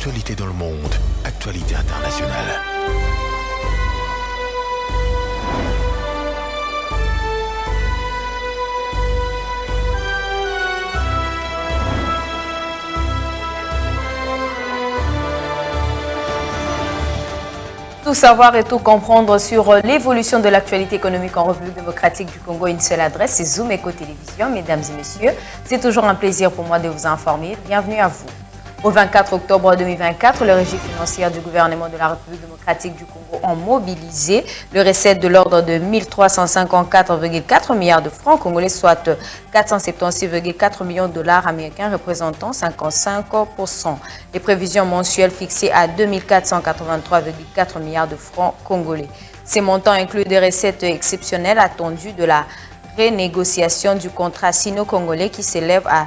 Actualité dans le monde, actualité internationale. Tout savoir et tout comprendre sur l'évolution de l'actualité économique en République démocratique du Congo. Une seule adresse, c'est Zoom Eco Télévision. Mesdames et messieurs, c'est toujours un plaisir pour moi de vous informer. Bienvenue à vous. Au 24 octobre 2024, le régime financier du gouvernement de la République démocratique du Congo ont mobilisé le recette de l'ordre de 1354,4 milliards de francs congolais, soit 476,4 millions de dollars américains, représentant 55%. Les prévisions mensuelles fixées à 2483,4 milliards de francs congolais. Ces montants incluent des recettes exceptionnelles attendues de la renégociation du contrat sino-congolais qui s'élève à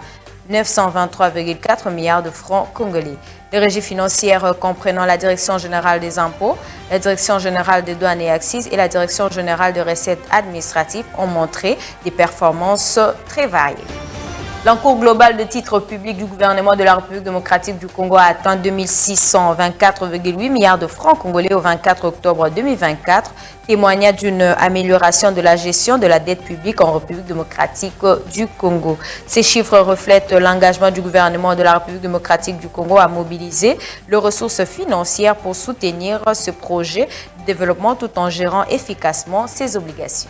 923,4 milliards de francs congolais. Les régies financières comprenant la Direction générale des impôts, la Direction générale des douanes et accises et la Direction générale des recettes administratives ont montré des performances très variées. L'encours global de titres publics du gouvernement de la République démocratique du Congo a atteint 2624,8 milliards de francs congolais au 24 octobre 2024, témoignant d'une amélioration de la gestion de la dette publique en République démocratique du Congo. Ces chiffres reflètent l'engagement du gouvernement de la République démocratique du Congo à mobiliser les ressources financières pour soutenir ce projet de développement tout en gérant efficacement ses obligations.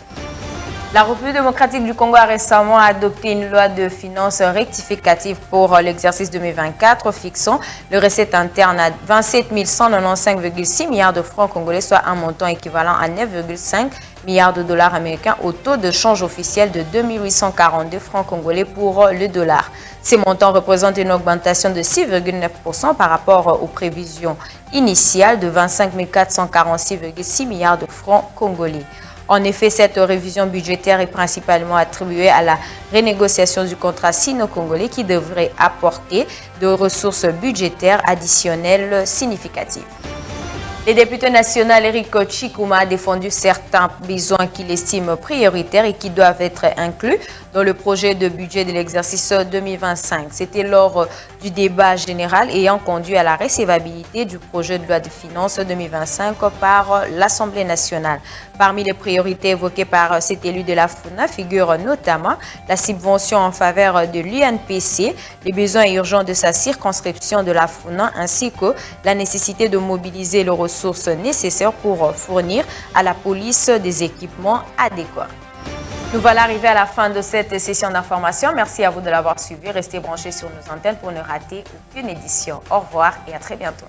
La République démocratique du Congo a récemment adopté une loi de finances rectificative pour l'exercice 2024, fixant le recette interne à 27 195,6 milliards de francs congolais, soit un montant équivalent à 9,5 milliards de dollars américains au taux de change officiel de 2842 francs congolais pour le dollar. Ces montants représentent une augmentation de 6,9% par rapport aux prévisions initiales de 25 446,6 milliards de francs congolais. En effet, cette révision budgétaire est principalement attribuée à la renégociation du contrat sino-congolais qui devrait apporter de ressources budgétaires additionnelles significatives. Le député national Eric Chikuma a défendu certains besoins qu'il estime prioritaires et qui doivent être inclus dans le projet de budget de l'exercice 2025. C'était lors du débat général ayant conduit à la recevabilité du projet de loi de finances 2025 par l'Assemblée nationale. Parmi les priorités évoquées par cet élu de la FUNA figurent notamment la subvention en faveur de l'UNPC, les besoins urgents de sa circonscription de la FUNA ainsi que la nécessité de mobiliser les ressources nécessaires pour fournir à la police des équipements adéquats. Nous voilà arrivés à la fin de cette session d'information. Merci à vous de l'avoir suivi. Restez branchés sur nos antennes pour ne rater aucune édition. Au revoir et à très bientôt.